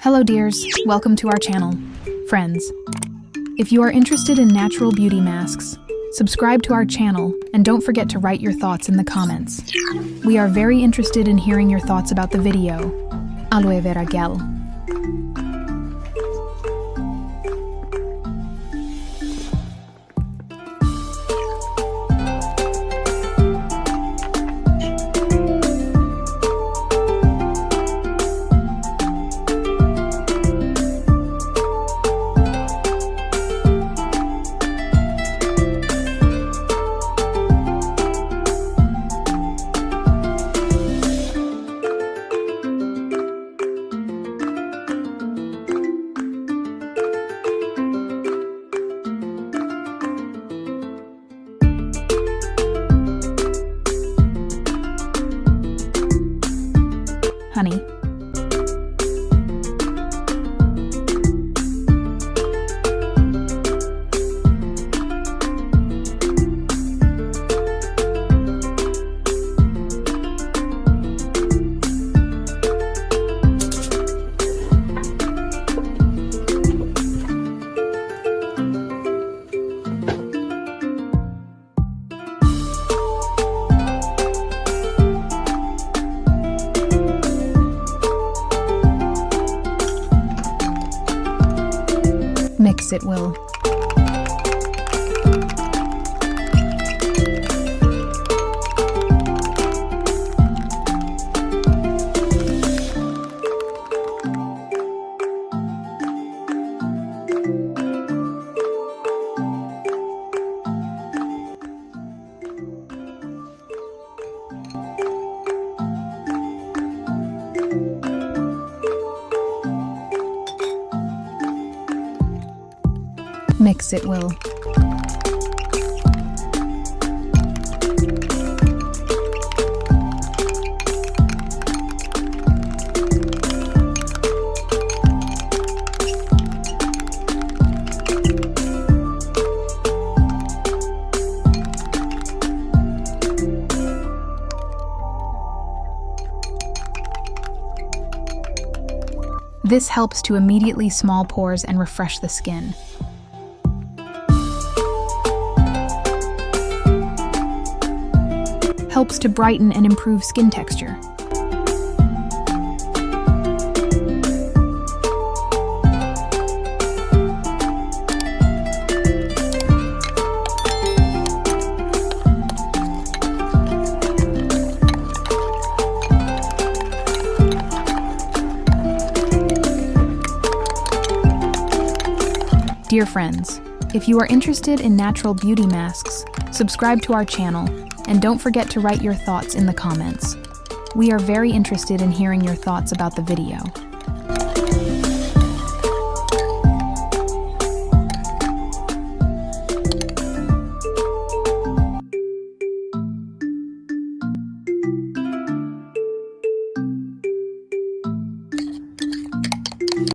Hello dears, welcome to our channel. Friends, if you are interested in natural beauty masks, subscribe to our channel and don't forget to write your thoughts in the comments. We are very interested in hearing your thoughts about the video. Aloe vera gel. Honey. Mix it will. Mix it will. This helps to immediately small pores and refresh the skin. Helps to brighten and improve skin texture. Dear friends, if you are interested in natural beauty masks, subscribe to our channel and don't forget to write your thoughts in the comments. We are very interested in hearing your thoughts about the video.